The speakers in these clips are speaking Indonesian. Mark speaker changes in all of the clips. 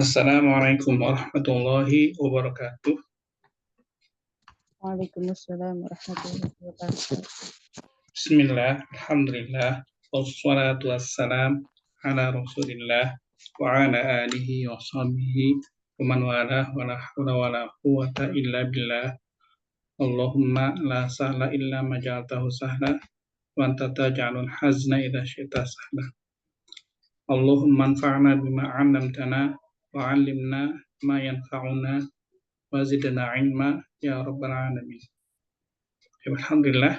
Speaker 1: Assalamualaikum warahmatullahi wabarakatuh.
Speaker 2: Waalaikumsalam warahmatullahi wabarakatuh.
Speaker 1: Bismillah, alhamdulillah, wassalatu wassalam ala rasulillah wa ala alihi wa sahbihi wa man walah wa la hawla wa la quwwata illa billah. Allahumma la sahla illa ma ja'altahu sahla wa anta taj'alul hazna idza syi'ta sahla. Allahumma anfa'na bima 'allamtana wa 'allimna ma yanfa'una wa zidna 'ilma ya rabbal alamin. Alhamdulillah,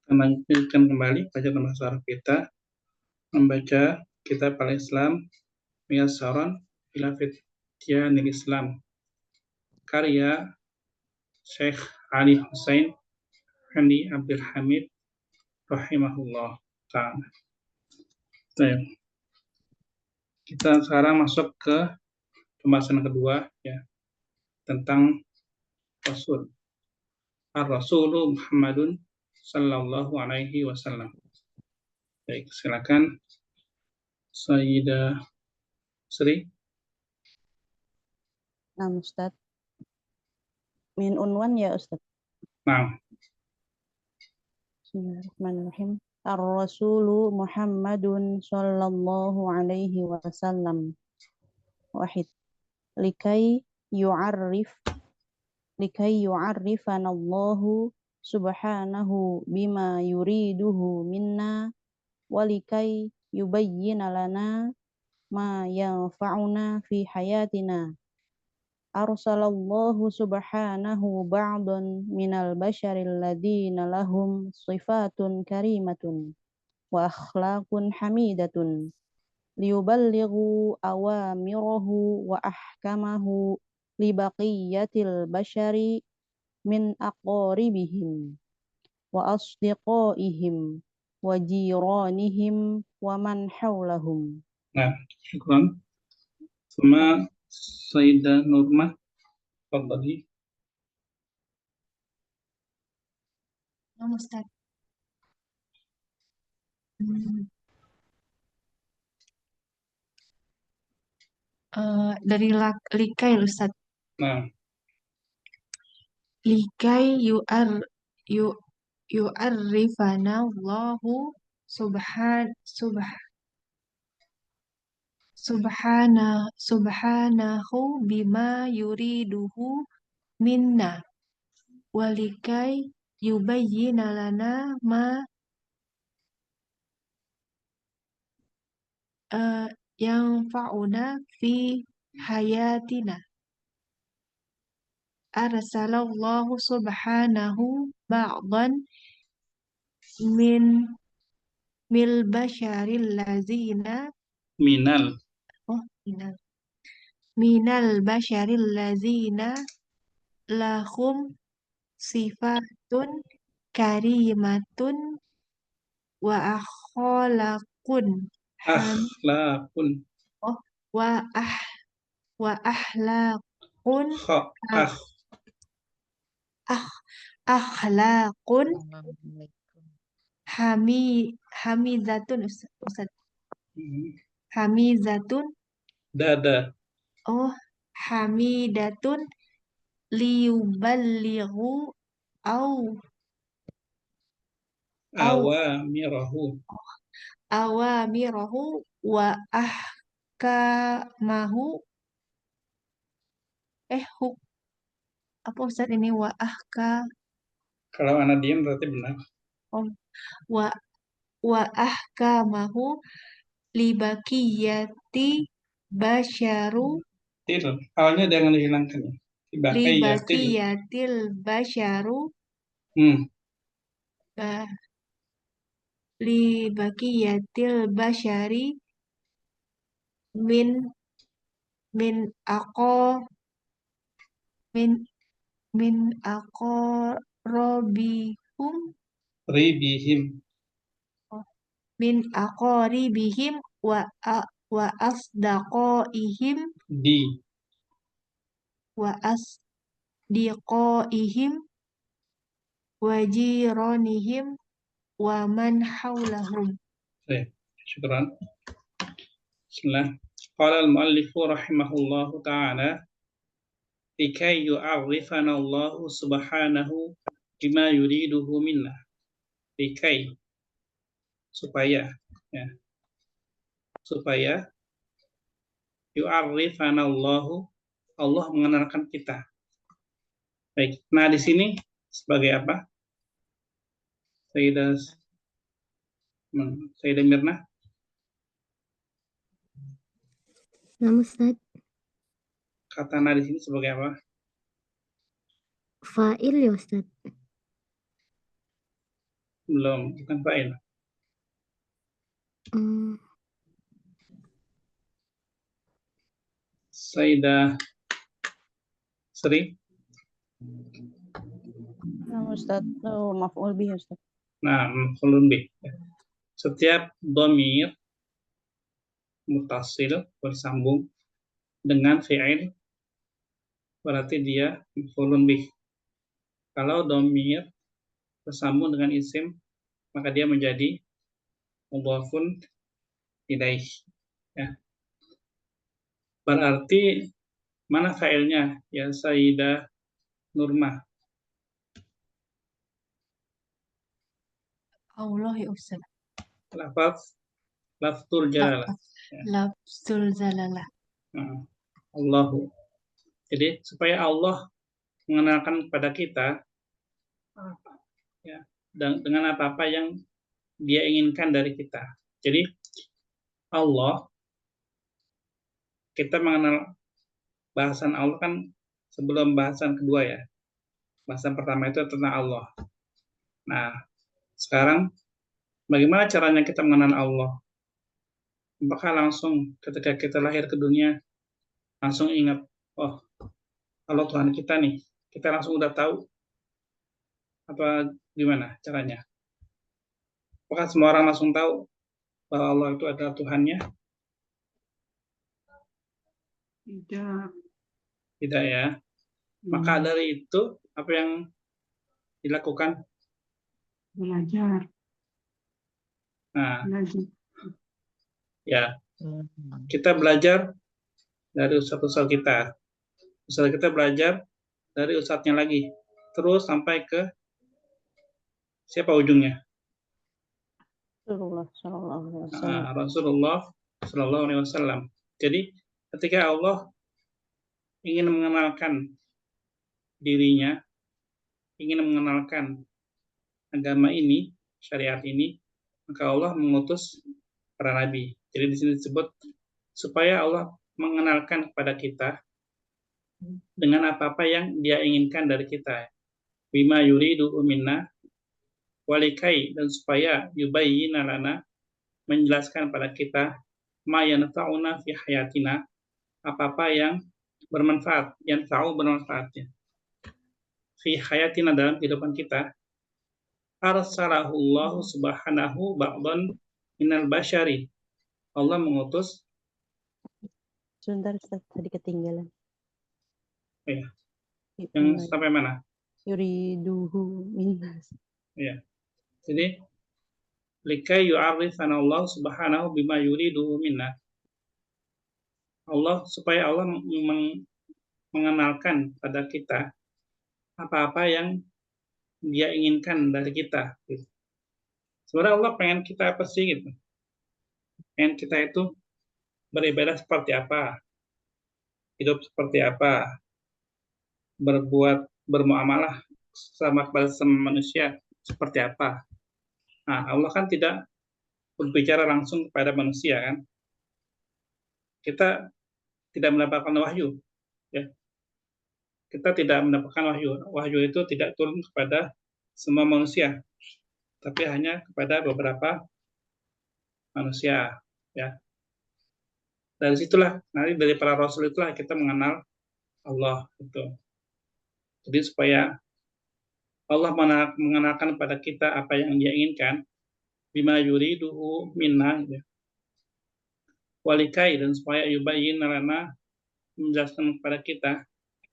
Speaker 1: kita lanjutkan kembali bacaan bahasa Arab kita, membaca kitab Al-Islam Miyassaron ila Fityanil Islam, karya Syekh Ali Hussein Handi Abdul Hamid rahimahullah ta'ala. Kita sekarang masuk ke pembahasan kedua, ya, tentang Rasul. Ar-Rasulu Muhammadun sallallahu alaihi wasallam. Baik, silakan Sayyidah Sri.
Speaker 2: Nah, Ustaz. Min unwan ya, Ustaz.
Speaker 1: Nah,
Speaker 2: Bismillahirrahmanirrahim. Ar-Rasulu Muhammadun sallallahu alaihi wasallam. Wahid. Likai yu'arrifana Allahu subhanahu bima yuriduhu minna walikai yubayyina lana ma yanfa'una fi hayatina. Arsalallahu subhanahu ba'dan minal basharil ladina lahum sifatun karimatun wa akhlaqun hamidatun liyuballighu awamirahu wa ahkamahu libaqiyatil bashari min aqaribihim wa asdiqaihim wa jiranihim wa man hawlahum.
Speaker 1: Nah, syukran. Sama Sayyidah Nurmah, tadi.
Speaker 3: Ustaz. Dari likai Ustaz.
Speaker 1: Nah,
Speaker 3: Likai yu'arrifana Allahu subhanahu bima yuriduhu minna walikai yubayyina lana ma yanfa'una fi hayatina. Arsalallahu subhanahu ba'dan minal basharil lazina lahum sifatun karimatun wa akhlaqun akhlaqun hamizatun Ustaz. Hamizatun hamidatun liyuballighu awamirahu wa ahkamahu apa Ustaz ini
Speaker 1: kalau anak diam berarti benar.
Speaker 3: Wa ahkamahu libakiyati basyaru
Speaker 1: Awalnya jangan dihilangkan ya.
Speaker 3: Libaqiyatil basyaru Libaqiyatil basyari min aqaribihim wa asdaqaihim wa jiranihim wa man hawlahum.
Speaker 1: Syukran. Bismillah. Qala al-muallifu rahimahullahu ta'ala likai yu'arrifana Allah subhanahu bima yuriduhu minna. Likai, supaya ya, supaya yu'arrifana Allah mengenalkan kita. Baik. Nah, di sini sebagai apa? Sayyidah Mirna.
Speaker 4: Nama Ustaz,
Speaker 1: Kata nah di sini sebagai apa?
Speaker 4: fa'il ya Ustaz.
Speaker 1: Belum, bukan fa'il. Sayyidah Sri.
Speaker 2: Nah, Ustaz, maf'ul bih Ustaz.
Speaker 1: Nah, maf'ulun bih. Setiap dhamir muttasil bersambung dengan fi'il berarti dia maf'ulun bih. Kalau dhamir bersambung dengan isim maka dia menjadi mudhafun ilaih. Ya. Berarti mana fa'ilnya? Ya Sayyidah Nurma.
Speaker 3: Allah ya Ustaz.
Speaker 1: Lafzul jalalah.
Speaker 3: Lafzul jalalah.
Speaker 1: Nah, Allahu. Jadi supaya Allah mengenalkan kepada kita ya, dengan apa-apa yang Dia inginkan dari kita. Jadi Allah, kita mengenal bahasan Allah kan sebelum bahasan kedua ya. Bahasan pertama itu tentang Allah. Nah, sekarang bagaimana caranya kita mengenal Allah? Apakah langsung ketika kita lahir ke dunia langsung ingat, oh Allah Tuhan kita nih, kita langsung udah tahu? Apa gimana caranya? Apakah semua orang langsung tahu bahwa Allah itu adalah Tuhannya? Tidak ya. Maka dari itu apa yang dilakukan?
Speaker 5: Belajar.
Speaker 1: Nah, ya kita belajar dari ustadz kita. Ustadz kita belajar dari ustadznya lagi. Terus sampai ke siapa ujungnya?
Speaker 2: Rasulullah sallallahu alaihi wasallam.
Speaker 1: Rasulullah sallallahu alaihi wasallam. Jadi ketika Allah ingin mengenalkan dirinya, ingin mengenalkan agama ini, syariat ini, maka Allah mengutus para nabi. Jadi di sini disebut supaya Allah mengenalkan kepada kita dengan apa-apa yang Dia inginkan dari kita. Bima yuridu minna walikai, dan supaya yubayyina lana, menjelaskan pada kita ma yanfa'una fi hayatina, apa-apa yang bermanfaat, yang tahu bermanfaatnya fi hayatina, dalam kehidupan kita. Arsalahullahu subhanahu ba'dan minal bashari, Allah mengutus.
Speaker 2: Sebentar Ustaz, tadi ketinggalan.
Speaker 1: Ya. Yang sampai mana?
Speaker 2: Yuriduhu minnas.
Speaker 1: Ya. Jadi likai yu'arrifana Allah subhanahu bima yuriduhu minna. Allah, supaya Allah mengenalkan pada kita apa-apa yang Dia inginkan dari kita. Sebenarnya Allah pengen kita apa sih gitu? Pengen kita itu beribadah seperti apa, hidup seperti apa, bermuamalah sama kepada sesama manusia seperti apa. Nah, Allah kan tidak berbicara langsung kepada manusia kan. Kita tidak mendapatkan wahyu, ya. Kita tidak mendapatkan wahyu. Wahyu itu tidak turun kepada semua manusia, tapi hanya kepada beberapa manusia, ya. Dari situlah, nanti dari para rasul itulah kita mengenal Allah itu. Jadi supaya Allah mengenalkan pada kita apa yang Dia inginkan, bima yuriduhu minna, ya. Walikai, dan supaya yubayyin lana, menjelaskan kepada kita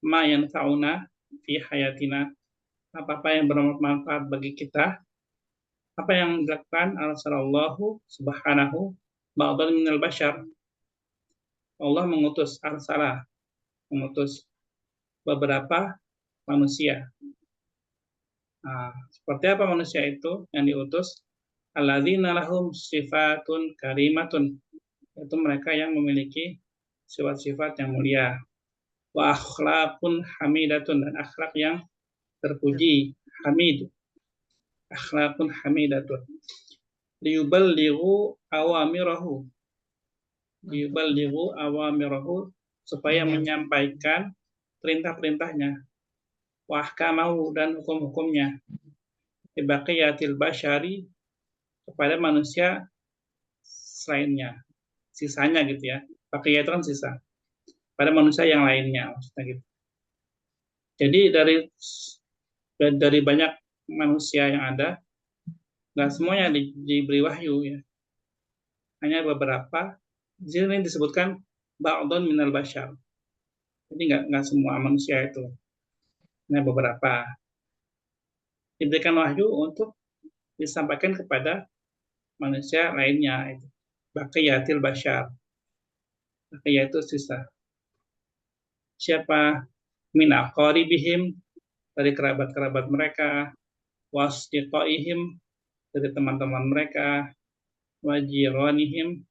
Speaker 1: ma yanfa'una fi hayatina, apa-apa yang bermanfaat bagi kita. Apa yang dilakukan? Arsallallahu subhanahu ba'dan minal bashar, Allah mengutus arsala, mengutus beberapa manusia. Nah, seperti apa manusia itu yang diutus? Alladzina lahum sifatun karimatun, itu mereka yang memiliki sifat-sifat yang mulia. Wa akhlaqun hamidatun, dan akhlak yang terpuji, hamid. Akhlaqun hamidatun. Liyuballighu awamirahu. Liyuballighu awamirahu, supaya menyampaikan perintah-perintahnya. Wa ahkamahu, dan hukum-hukumnya. Bibaqiyatil basyari, kepada manusia selainnya, sisanya gitu ya. Baqiyah itu kan sisa. Pada manusia yang lainnya, maksudnya gitu. Jadi dari banyak manusia yang ada, nggak semuanya diberi wahyu ya. Hanya beberapa. Di sini disebutkan ba'dun minal basyar. Jadi nggak semua manusia itu. Hanya beberapa. Diberikan wahyu untuk disampaikan kepada manusia lainnya. Baqiyatil basyar. Baqiyah itu sisa. Siapa? Min aqaribihim, dari kerabat-kerabat mereka, wasdiqaihim, dari teman-teman mereka, wajiranihim,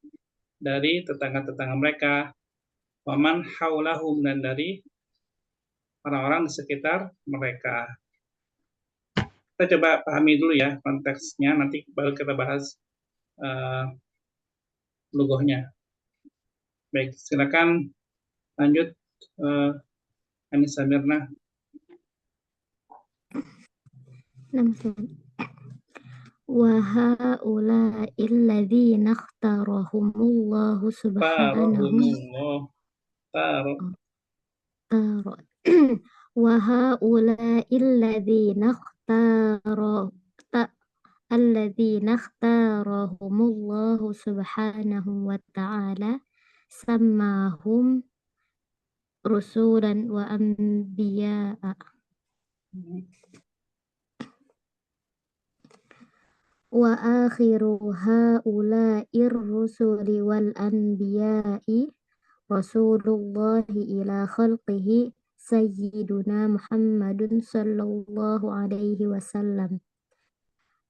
Speaker 1: dari tetangga-tetangga mereka, waman haulahum, dan dari orang-orang di sekitar mereka. Kita coba pahami dulu ya konteksnya, nanti baru kita bahas lughahnya. Baik, silakan lanjut Anissa Mirna.
Speaker 4: Nam Ustaz. Wa haula'il ladzina ikhtarahumullahu subhanahu wa haula'il ladzina ikhtarahumullahu subhanahu wa ta'ala sammahum rusulan wa anbiya'a. Wa akhiru haula'ir rusuli wal anbiya'i Rasulullahi ila khalqihi Sayyiduna Muhammadun sallallahu alaihi wasallam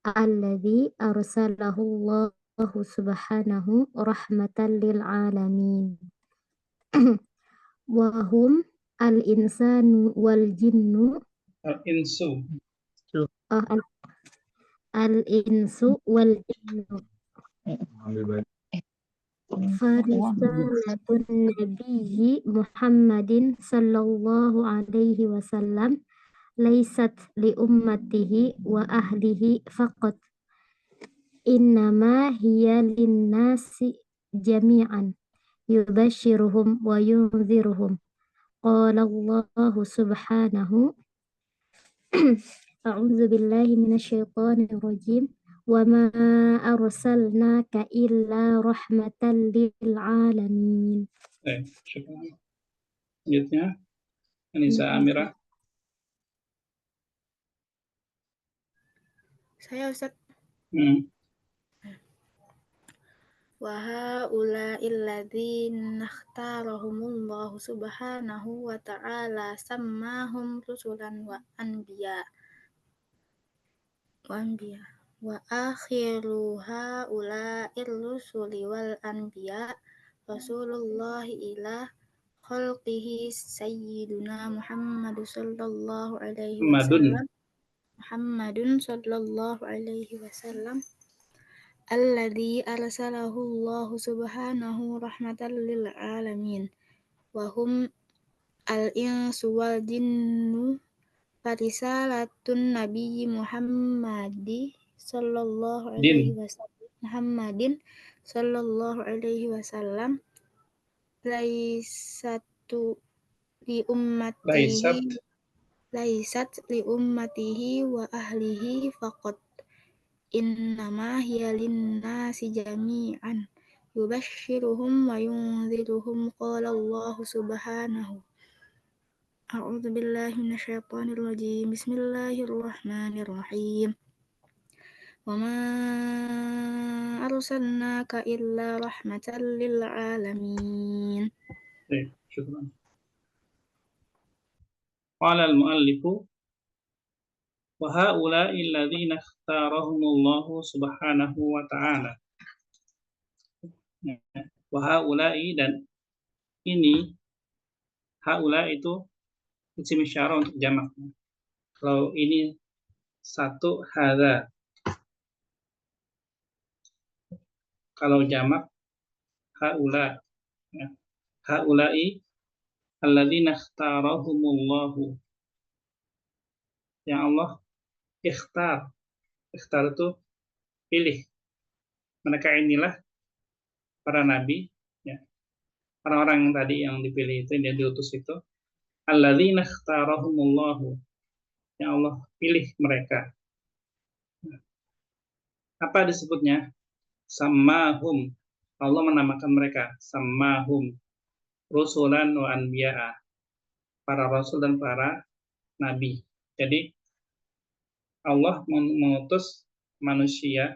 Speaker 4: alladhi arsalahu Allahu subhanahu rahmatan lil alamin. Wa hum al-insanu wal jinnu
Speaker 1: Al-insu.
Speaker 4: al-insu wal jinnu. Farisalatun nabiyyi Muhammadin sallallahu alaihi wasallam laysat li ummatihi wa ahlihi faqat, innama hiya linnasi jami'an yubashiruhum wa yunziruhum. Qala Allah subhanahu a'udzu billahi minasyaitonir rajim. Wa ma arsalnaka illa rahmatan lil alamin.
Speaker 1: Syukur. Selanjutnya Anissa Amira.
Speaker 6: Saya Ustaz. Wa haula'il ladzina ikhtarahumullahu subhanahu wa ta'ala sammahum rusulan wa anbiya. Wa akhiru haula'ir rusuli wal anbiya Rasulullahi ila khalqihi Sayyiduna Muhammad sallallahu alaihi wasallam. Muhammadun sallallahu alaihi wasallam alladzi arsalahu Allahu subhanahu rahmatan lil alamin wa hum al-insu wal jinnu farisalatun nabiyyi Muhammadin sallallahu alaihi wasallam laysat li ummatihi wa ahlihi faqat, innama hiya linnasi jami'an yubashiruhum wa yunziruhum. Qala Allah subhanahu a'udzu billahi minasyaitonir rajim. Bismillahirrahmanirrahim. وما أرسلناك إلا رحمة للعالمين.
Speaker 1: Baik, syukran. Qala al-muallifu wa haula'i alladziina ikhtarahumullahu subhanahu wa ta'ala. Wa haula'i, dan ini, haula itu isim isyarah untuk jamak. Kalau ini satu, hadza. Kalau jamak, haula. Ya. Haula'i alladzina ikhtarahumullahu. Yang Allah ikhtar. Ikhtar itu pilih. Mereka inilah para nabi, ya. Orang-orang yang tadi yang dipilih itu, yang diutus itu, alladzina ikhtarahumullahu. Yang Allah pilih mereka. Apa disebutnya? Sammahum. Allah menamakan mereka sammahum rusulan wa anbiya'a, para rasul dan para nabi. Jadi Allah mengutus manusia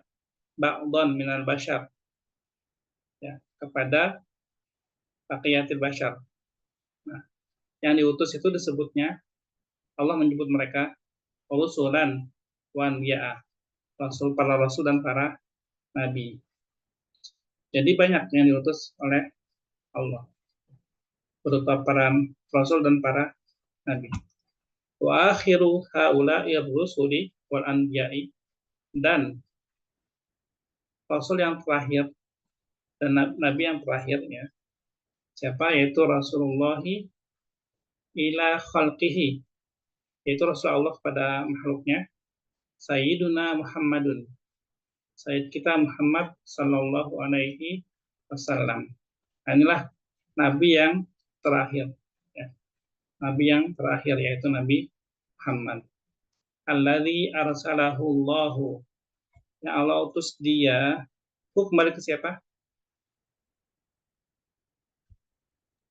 Speaker 1: ba'dhan minal bashar, ya, kepada baqiyatil bashar. Nah, yang diutus itu disebutnya, Allah menyebut mereka rusulan wa anbiya'a, para rasul dan para nabi. Jadi banyak yang diutus oleh Allah berupa para rasul dan para nabi. Wa akhiru haula'i rusuli wal anbiya'i, dan rasul yang terakhir dan nabi yang terakhir, ya, siapa? Yaitu Rasulullah ila khalqihi, yaitu Rasulullah kepada makhluknya, Sayyiduna Muhammadun, Sayyid kita Muhammad sallallahu alaihi wasallam. Nah, inilah nabi yang terakhir, ya. Nabi yang terakhir yaitu Nabi Muhammad. Alladzi arsalahu Allahu, yang Allah utus dia. Kembali ke siapa?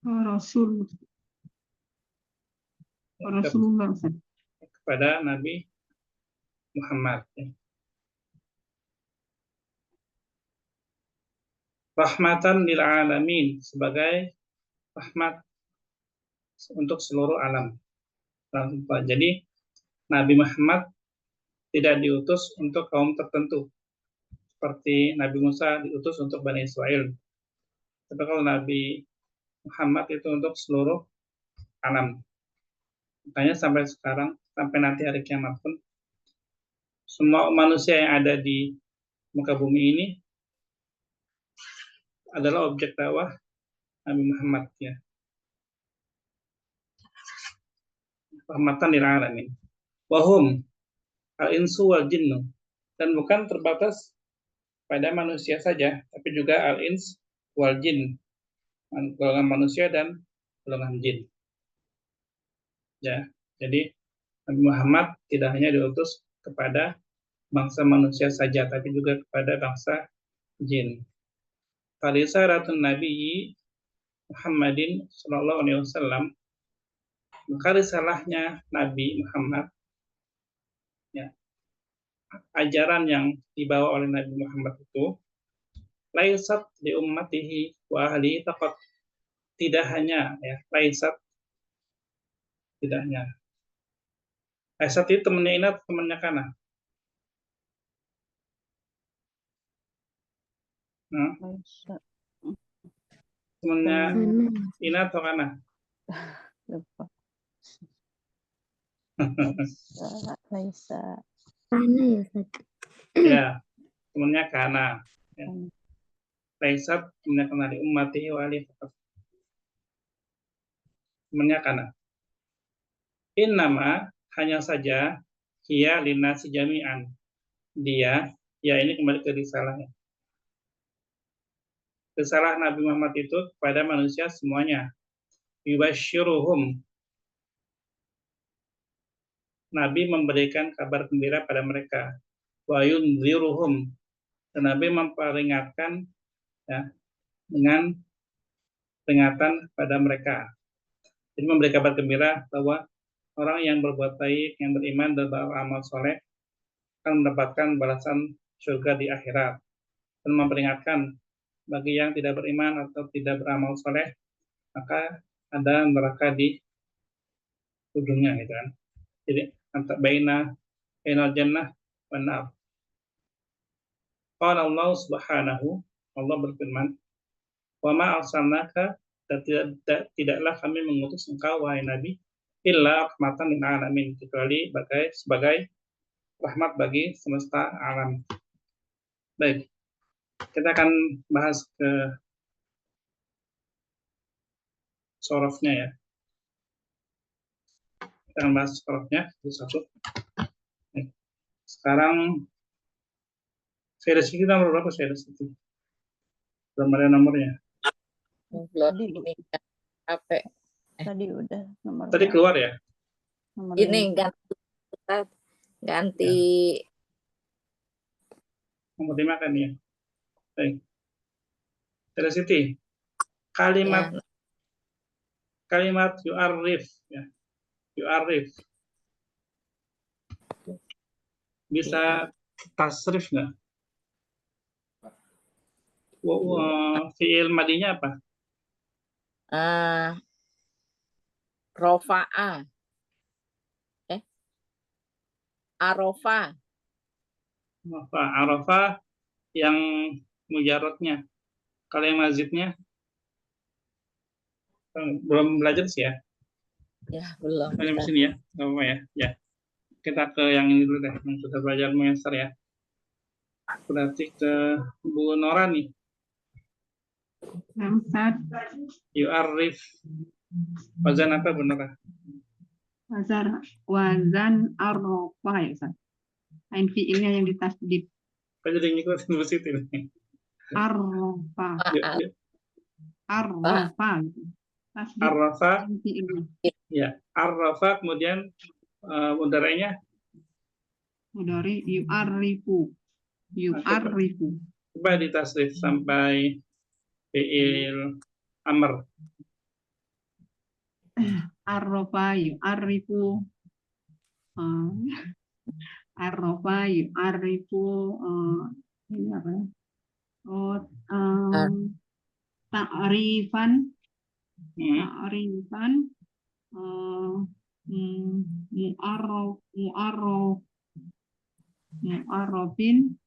Speaker 5: Rasul. Rasulullah.
Speaker 1: Kepada Nabi Muhammad, ya. Rahmatan lil alamin, sebagai rahmat untuk seluruh alam. Jadi Nabi Muhammad tidak diutus untuk kaum tertentu seperti Nabi Musa diutus untuk Bani Israel. Tapi kalau Nabi Muhammad itu untuk seluruh alam. Makanya sampai sekarang, sampai nanti hari kiamat pun, semua manusia yang ada di muka bumi ini adalah objek dakwah Nabi Muhammad, ya. Rahmatan lil alamin. Wahum al-insu wal jinnu, dan bukan terbatas pada manusia saja, tapi juga al-ins wal jin, golongan manusia dan golongan jin. Ya, jadi Nabi Muhammad tidak hanya diutus kepada bangsa manusia saja, tapi juga kepada bangsa jin. Farisaratun Nabi Muhammadin sallallahu alaihi wasallam, maka risalahnya Nabi Muhammad, ya, ajaran yang dibawa oleh Nabi Muhammad itu, laisat li ummatihi wa ahli taqat, tidak hanya, ya, laisat, tidak hanya. Laisat itu temannya Inat, temannya Kana. Temannya Inat atau Kana?
Speaker 2: Lupa. Laisa.
Speaker 4: Kana ya, Ustaz.
Speaker 1: Ya, temannya Kana. Ya. Laisat temannya Kana di ummatihi wa ahli taqat. Temannya Kana. Innama, hanya saja, hiya linnasi jami'an. Dia, ya, ini kembali ke risalahnya. Risalah Nabi Muhammad itu kepada manusia semuanya. Yubashiruhum, Nabi memberikan kabar gembira pada mereka. Wa yunziruhum, dan Nabi memperingatkan, ya, dengan peringatan pada mereka. Jadi memberi kabar gembira bahwa orang yang berbuat baik, yang beriman dan beramal soleh akan mendapatkan balasan surga di akhirat, dan memperingatkan bagi yang tidak beriman atau tidak beramal soleh, maka ada neraka di ujungnya, gitu kan. Jadi antara bainal jannah wan nar. Qala Allah Subhanahu, Allah berfirman, "Wa ma arsalnaka," dan tidaklah kami mengutus engkau wahai Nabi, illa rahmatan lil alamin, kecuali sebagai rahmat bagi semesta alam. Baik, kita akan bahas ke sorofnya ya. Kita akan bahas sorofnya satu-satu. Sekarang saya kita nomor berapa saya itu? Belum ada nomornya.
Speaker 2: Tadi, Bu.
Speaker 7: Ini HP.
Speaker 2: Tadi udah nomor
Speaker 1: Tadi
Speaker 2: berapa?
Speaker 1: keluar ya?
Speaker 2: Nomor
Speaker 7: Ini
Speaker 2: lima.
Speaker 7: ganti
Speaker 1: Nomor 5 kan ya. Baik. Dari Siti. Kalimat yu'arif ya. Yu'arif. Bisa tasrif nggak? Fi'il madinya apa?
Speaker 7: Rofa'a. Arofa.
Speaker 1: Arafah yang mujarotnya. Kalau yang mazidnya belum belajar sih ya.
Speaker 7: Ya, belum.
Speaker 1: Ini di sini ya. Nggak apa-apa ya. Ya. Kita ke yang ini dulu deh, yang sudah belajar Muyassar ya. Berarti ke Bu Nora nih.
Speaker 5: Ustaz,
Speaker 1: Yu'arif. Wazan apa Bu Nora?
Speaker 5: wazan arrofa ya Ustaz. Ain fiilnya yang ditasdid.
Speaker 1: Kok jadi ngikutin Bu Siti nih?
Speaker 5: Arrofa.
Speaker 1: Yuk.
Speaker 5: Arrofa. Tasdid
Speaker 1: Arrafa,
Speaker 5: ain fiilnya.
Speaker 1: ya. Arrafa kemudian udaranya
Speaker 5: Mudhari yu'arrifu. Yu'arrifu.
Speaker 1: coba ditasrif sampai fi'il amr.
Speaker 5: Arrofa yu'arrifu. Arrofa yu'arrifu. Ini apa ya? Ta'rifan. Ta'rifan. Mu'arrafin.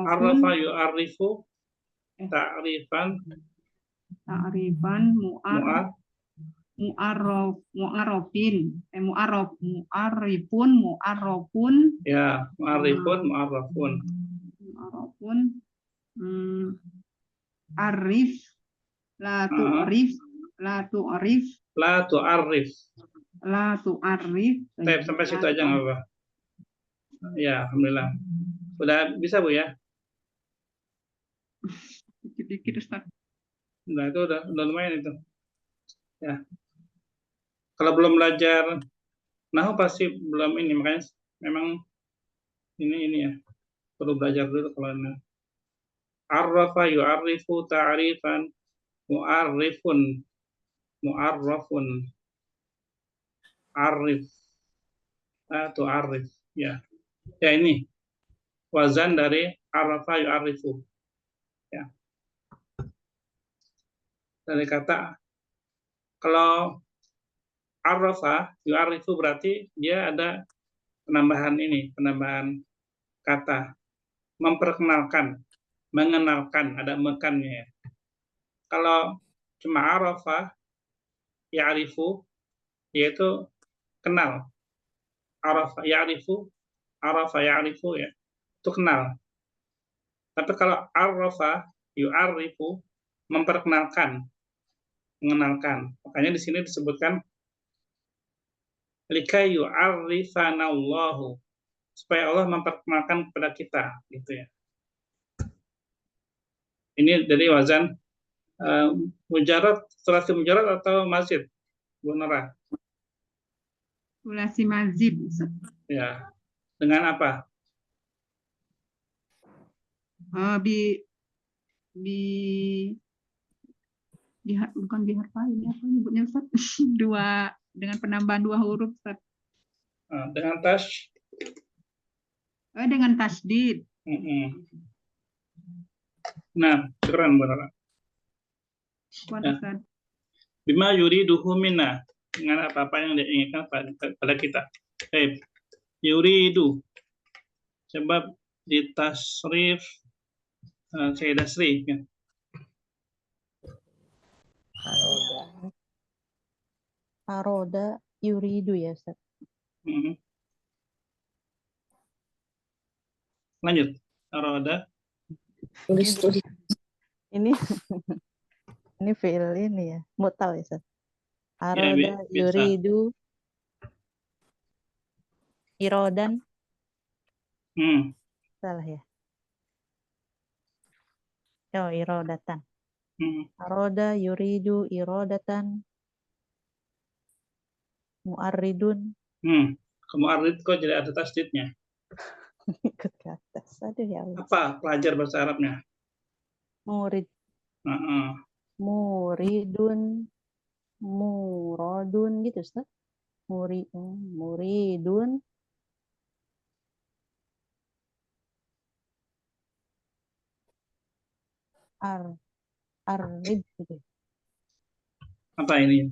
Speaker 1: Arrafa yu'arrifu ta'rifan
Speaker 5: mu'arrafin. Mu'arrafun.
Speaker 1: ya, mu'arrafun.
Speaker 5: Arif. La tu'rif.
Speaker 1: La tu'arrif. Sampai situ aja nggak apa-apa. Ya, alhamdulillah. Udah bisa Bu ya?
Speaker 5: Dikit-dikit Ustaz.
Speaker 1: Nah, itu udah lumayan itu. Ya. Kalau belum belajar nahu pasti belum ini, makanya memang ini ya. Perlu belajar dulu kalau nah. Arrafa yu'arrifu ta'rifan mu'arrafun arif atau arif ya. Ya ini wazan dari arrafa yu'arrifu. Ya. Dari kata kalau arrafa yu'arrifu berarti dia ada penambahan kata memperkenalkan, mengenalkan, ada mekannya ya. Kalau cuma arrafa ya'rifu yaitu kenal. Arafa ya'rifu ya. Itu kenal. Tapi kalau arafa yu'arifu memperkenalkan, mengenalkan. Makanya di sini disebutkan likai yu'arifanallahu, supaya Allah memperkenalkan kepada kita, gitu ya. Ini dari wazan mujarad, sulasi mujarad atau mazid, Bu Nora?
Speaker 5: Sulasi mazid.
Speaker 1: Ya. Dengan apa?
Speaker 5: Bukan biharfain, apa nyebutnya Ustaz? Dengan penambahan 2 huruf Ustaz.
Speaker 1: Dengan tash
Speaker 5: Oh, dengan tasdid.
Speaker 1: Nah, keren benar.
Speaker 5: Kuat,
Speaker 1: Ya.
Speaker 5: Ustaz.
Speaker 1: Bima yuriduhu minna, dengan apa-apa yang diinginkan pada kita. Yuridu, sebab di tasrif Sayyidah Sri, ya.
Speaker 2: Aroda yuridu ya Ustaz.
Speaker 1: Lanjut. Aroda.
Speaker 7: Tulis.
Speaker 2: Ini ini fi'il ini ya, mutal ya Ustaz.
Speaker 1: Ya,
Speaker 2: Aroda
Speaker 1: bisa.
Speaker 2: yuridu irodan, salah ya. Oh, irodatan. Aroda yuridu irodatan mu'arridun.
Speaker 1: Kamu arid kok jadi ada tasdidnya.
Speaker 2: Ikut ke atas. Aduh ya Allah.
Speaker 1: Apa pelajar bahasa Arabnya?
Speaker 2: Murid,
Speaker 1: Heeh.
Speaker 2: muridun, murodun gitu Ustaz. Muridun, arrid gitu.
Speaker 1: Apa ini?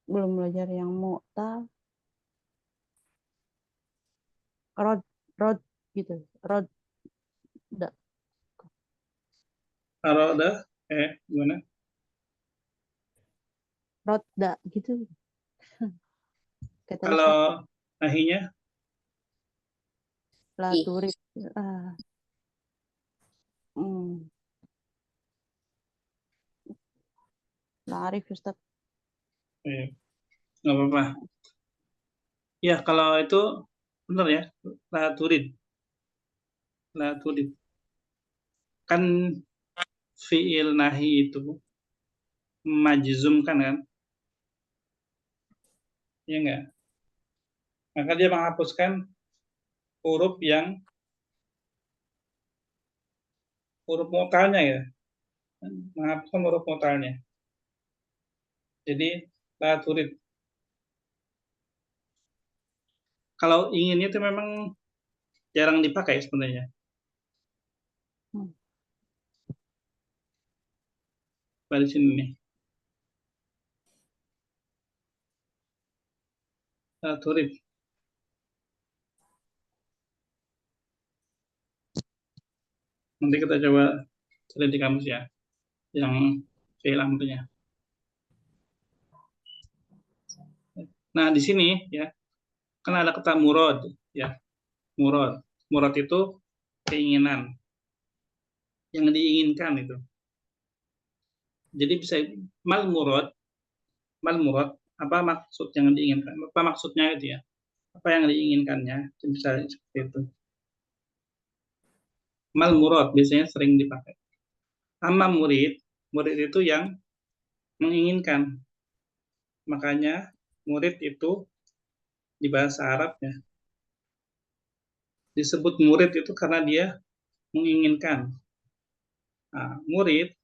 Speaker 2: Belum belajar yang mu'ta. Rod gitu. Rod.
Speaker 1: Aroda, gimana?
Speaker 2: Rodda gitu. Kata Ustaz,
Speaker 1: Kalau nahinya?
Speaker 2: la
Speaker 7: Ih.
Speaker 2: turid. La arif Ustaz.
Speaker 1: Nggak apa-apa. Ya, kalau itu benar ya. La turid. La turid. Kan fi'il nahi itu majzum kan? Iya enggak? Maka dia menghapuskan huruf mutalnya ya. Menghapuskan huruf mutalnya. Jadi la turid. Kalau inginnya itu memang jarang dipakai sebenarnya. Pada sini nih. La turid. Nanti kita coba cari di kamus ya. Yang fi'il amrnya. Nah, di sini ya. Kan ada kata murad ya. Murad. Murad itu keinginan. Yang diinginkan itu. Jadi bisa mal murad, apa maksud yang diinginkan? Apa maksudnya itu ya? Apa yang diinginkannya? Itu bisa seperti itu. Mal murad biasanya sering dipakai. Amma murid itu yang menginginkan. Makanya murid itu di bahasa Arabnya disebut murid itu karena dia menginginkan. Nah, murid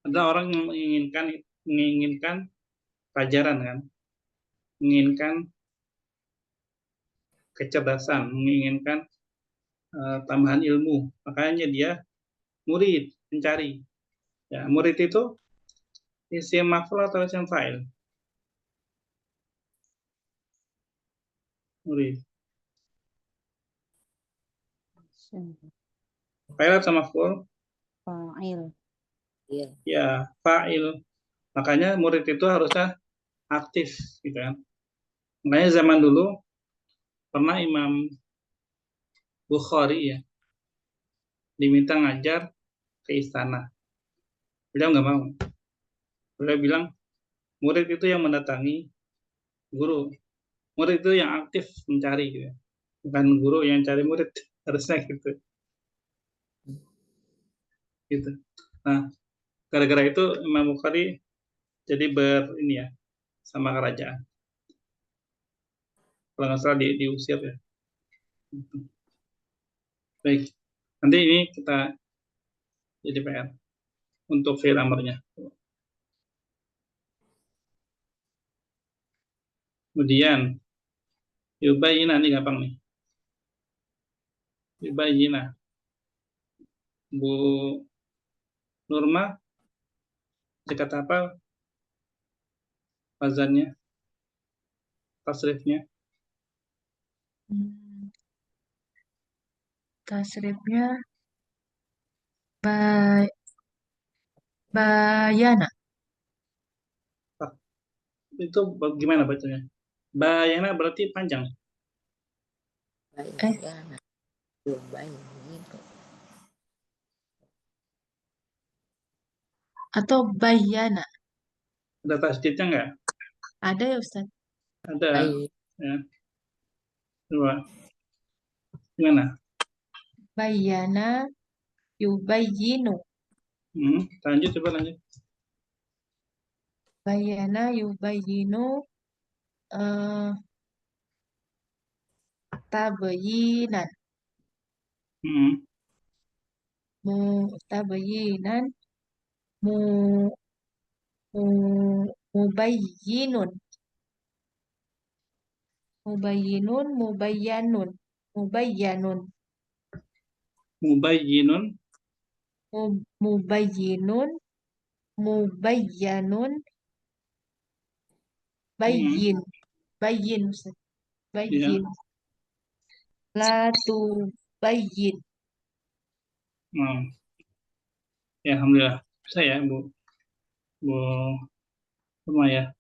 Speaker 1: ada orang yang menginginkan pelajaran kan, menginginkan kecerdasan, menginginkan tambahan ilmu. Makanya dia murid, mencari. Ya, murid itu isim maf'ul atau isim fa'il? Murid. Fa'il atau maf'ul?
Speaker 2: Fa'il.
Speaker 7: Iya.
Speaker 1: Ya, fa'il. Makanya murid itu harusnya aktif, gitu kan. Makanya zaman dulu pernah Imam Bukhari ya diminta ngajar ke istana. Beliau nggak mau. Beliau bilang murid itu yang mendatangi guru. Murid itu yang aktif mencari, gitu. Bukan guru yang cari murid. Harusnya gitu. Gitu. Nah, gara-gara itu Imam Bukhari jadi ini ya sama kerajaan. Kalau nggak salah diusir ya. Baik, nanti ini kita jadi PR untuk fi'il amrnya. Kemudian yubayyin, ini gampang nih. Yubayyina. Bu Nurma, kata apa wazannya, tasrifnya?
Speaker 3: Hmm, Tasrifnya bayana.
Speaker 1: Itu gimana bacanya? Bayana berarti panjang.
Speaker 7: Bayana. Bayana.
Speaker 3: Atau bayana.
Speaker 1: Ada tasdidnya nggak?
Speaker 3: Ada ya Ustaz?
Speaker 1: Ada.
Speaker 7: Bayi.
Speaker 1: Ya. Coba. Gimana?
Speaker 3: Bayana yubayyinu.
Speaker 1: Lanjut, coba lanjut.
Speaker 3: Bayana yubayyinu tabayyinan. Tabayyinan mubayyinun. Mubayyanun.
Speaker 1: Mubayyinun,
Speaker 3: Mubayyinun. Bayyin. Bayyin Ustaz. Bayyin. La tubayyin.
Speaker 1: Ya, alhamdulillah. Saya Bu Maya.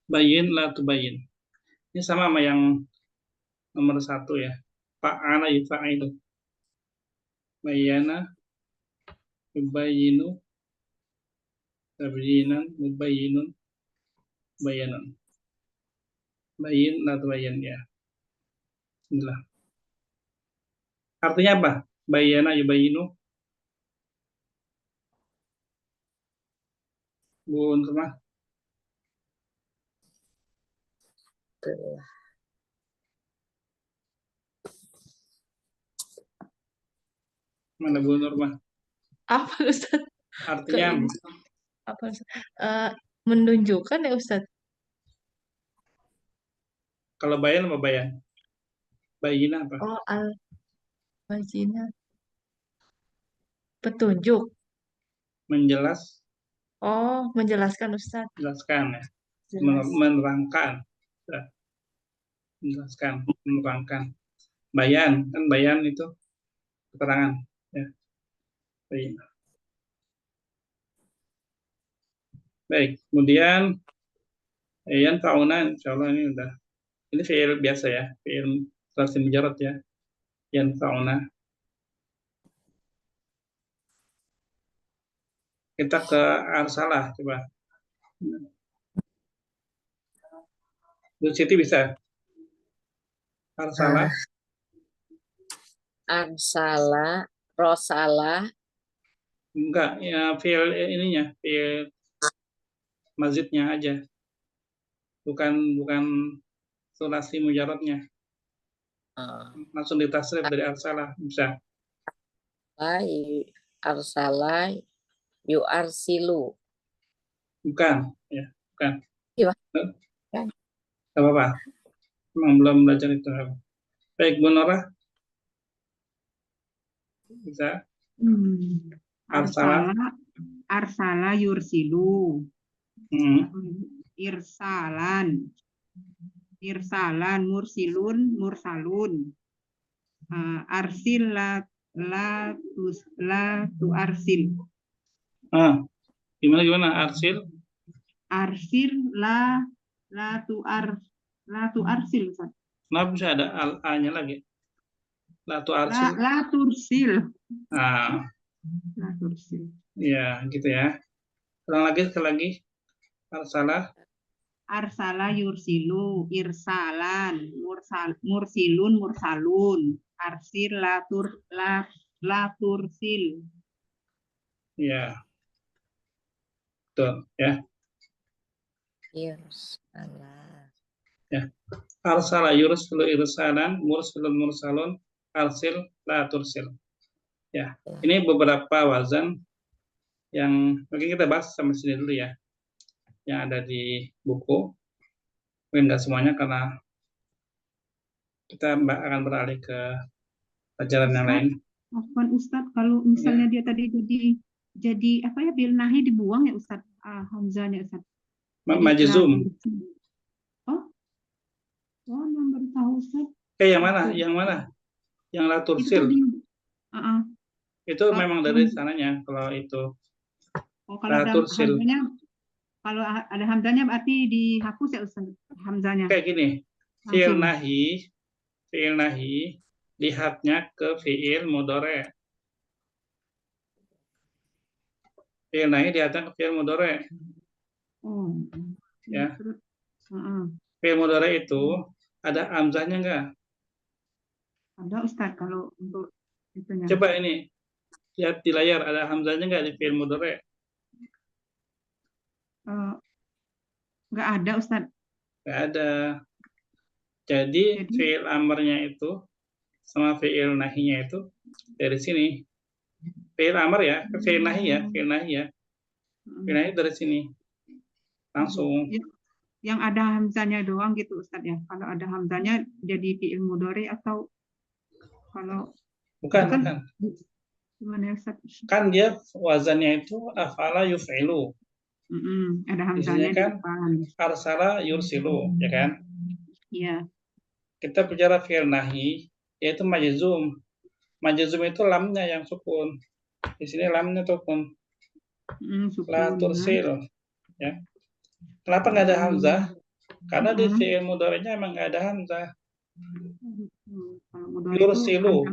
Speaker 1: Bayin la tubayyin. Ini sama sama yang nomor 1 ya. Fa'ala yufa'ilu. Bayyana yubayyinu tabyinan mubayyinun bayanan. Bayyin la tubayyin ya. Bismillah. Artinya apa? Bayyana yubayyinu. Bu Nurma.
Speaker 7: Telah.
Speaker 1: Mana Bu Nurma?
Speaker 3: Apa Ustaz?
Speaker 1: Artinya
Speaker 3: Apa Ustaz? Menunjukkan ya Ustaz?
Speaker 1: kalau bayan apa bayan? Bayina apa?
Speaker 3: Oh, al-bayyinah. Petunjuk.
Speaker 1: Menjelas,
Speaker 3: Oh, menjelaskan Ustaz.
Speaker 1: menjelaskan ya.
Speaker 3: Jelas.
Speaker 1: Menerangkan. Ya. Menjelaskan, menerangkan. Bayan, kan bayan itu keterangan ya. Baik. Baik, kemudian yang tahunan insyaallah ini fi'il biasa ya, fi'il terasi mujarrad ya. Yang tauna. Kita ke arsalah coba. Bu Siti bisa? Arsalah.
Speaker 7: Arsala, rosala,
Speaker 1: Enggak, ya fi'il ininya, fi'il mazidnya aja. Bukan sulasi mujarradnya. Langsung ditasrif dari arsalah bisa.
Speaker 7: arsala, yuarsilu.
Speaker 1: Bukan, ya, bukan.
Speaker 7: Iya.
Speaker 1: Gak apa-apa. Memang belum belajar itu. Baik, Bu Nora. Bisa.
Speaker 5: Arsala yursilu. Irsalan mursilun mursalun. Arsil la tu arsil.
Speaker 1: Gimana arsil?
Speaker 5: Arsil la tu arsil.
Speaker 1: Kenapa bisa ada a-nya lagi? La tu arsil.
Speaker 5: La tursil.
Speaker 1: La tursil. Ya, gitu ya. Sekali lagi.
Speaker 5: Arsala yursilu, irsalan, mursilun mursalun, arsil la tursil.
Speaker 1: Ya. Betul ya.
Speaker 7: Irsalah.
Speaker 1: Ya. Arsala yursilu irsalan, mursilun mursalun, arsil la tursil. Ya. Ini beberapa wazan yang mungkin kita bahas sampai sini dulu ya. Yang ada di buku. Mungkin nggak semuanya karena kita akan beralih ke pelajaran yang lain.
Speaker 5: Afwan Ustadz, kalau misalnya dia tadi jadi apa ya, bil nahi dibuang ya Ustadz, hamzahnya Ustadz. Jadi
Speaker 1: Majzum.
Speaker 5: Oh, yang baru tahu Ustadz.
Speaker 1: Yang mana? Yang mana? Yang la
Speaker 5: Itu
Speaker 1: tursil.
Speaker 5: tadi.
Speaker 1: Itu memang dari sananya kalau itu.
Speaker 5: Kalau
Speaker 1: La
Speaker 5: ada
Speaker 1: tursil.
Speaker 5: hamzahnya, kalau ada hamzahnya berarti dihapus ya Ustadz, hamzahnya.
Speaker 1: Kayak gini. Fi'il nahi lihatnya ke fi'il mudhari'. Fi'il nahi lihatnya ke fi'il mudhari'.
Speaker 5: Oh.
Speaker 1: Ya.
Speaker 5: Terus,
Speaker 1: Fi'il mudhari' itu ada hamzahnya enggak?
Speaker 5: ada Ustadz kalau untuk itunya.
Speaker 1: Coba ini lihat di layar, ada hamzahnya enggak di fi'il mudhari'?
Speaker 5: Nggak ada Ustadz.
Speaker 1: Enggak ada. Jadi fi'il amarnya itu sama fi'il nahinya itu dari sini. Fi'il amar ya, fi'il nahi ya. Fi'il nahi dari sini. Langsung.
Speaker 5: Yang ada hamzahnya doang gitu Ustadz ya. Kalau ada hamzahnya jadi fi'il mudhari atau kalau
Speaker 1: Bukan.
Speaker 5: gimana Ustadz?
Speaker 1: Kan dia wazannya itu af'ala yuf'ilu.
Speaker 5: Ada
Speaker 1: Di
Speaker 5: hamzahnya
Speaker 1: sini kan
Speaker 5: di depan.
Speaker 1: arsala yursilu, ya kan?
Speaker 5: Iya.
Speaker 1: Kita bicara fi'il nahi, yaitu majzum. Majzum itu lamnya yang sukun. Di sini lamnya sukun. La tursil. Ya. Kenapa nggak ada hamzah? Karena di fi'il mudhari'nya emang nggak ada hamzah. Yursilu.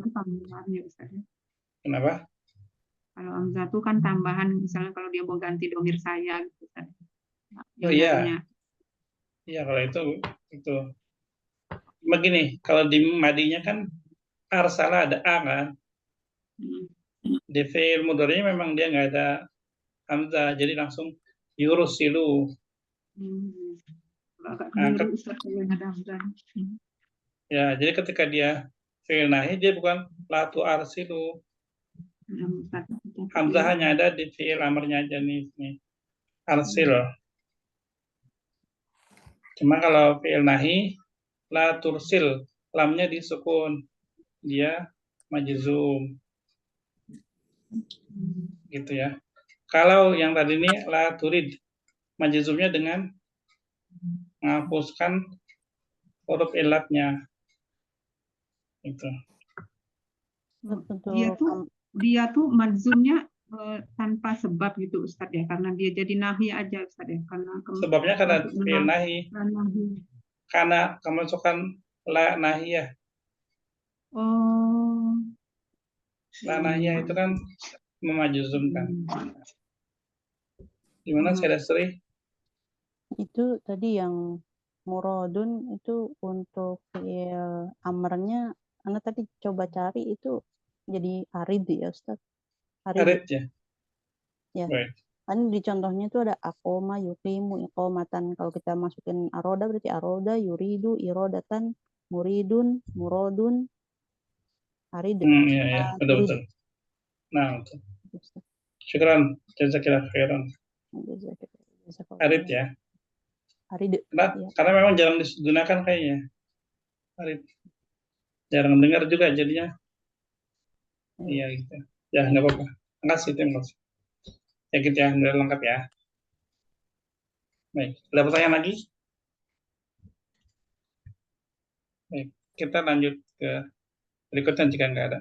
Speaker 1: Kenapa?
Speaker 5: Kalau hamzah itu kan tambahan, misalnya kalau dia mau ganti domir saya gitu kan.
Speaker 1: Oh iya. Iya, kalau itu. Begini, kalau di madinya kan arsala ada a kan. Di fi'il mudhari'nya memang dia nggak ada hamzah, jadi langsung yursilu. Ya, jadi ketika dia fi'il nahi, dia bukan la tu'arsilu. Hamzah hanya ada di fi'il amarnya aja nih. Arsil. Cuma kalau fi'il nahi, la tursil, lamnya disukun. Dia majzum. Gitu ya. Kalau yang tadi ini la turid, majzumnya dengan menghapuskan huruf ilatnya. Itu.
Speaker 5: Dia tuh majzumnya tanpa sebab gitu Ustadz ya, karena dia jadi nahi aja Ustadz ya,
Speaker 1: sebabnya karena fi'il nahi. Karena kemasukan la nahiyah.
Speaker 5: Oh.
Speaker 1: La nahiyah itu kan memajzumkan. Gimana saya Sri?
Speaker 2: Itu tadi yang muradun itu untuk fi'il amarnya, Anda tadi coba cari itu jadi arid ya Ustaz.
Speaker 1: Arid ya.
Speaker 2: Ya. Kan di contohnya itu ada aqoma, yuqimu, iqomatan. Kalau kita masukin aroda berarti aroda, yuridu, irodatan, muridun, muradun, arid.
Speaker 1: Iya, betul. Nah, betul. Syukran, jazakillah khairan. Arid ya.
Speaker 2: Arid.
Speaker 1: Karena memang jarang digunakan kayaknya. Arid. Jarang dengar juga jadinya. Iya gitu. Ya, nggak apa-apa. Makasih, terima kasih. Ya gitu ya, udah lengkap ya. Baik, ada pertanyaan lagi? Baik, kita lanjut ke berikutnya jika nggak ada.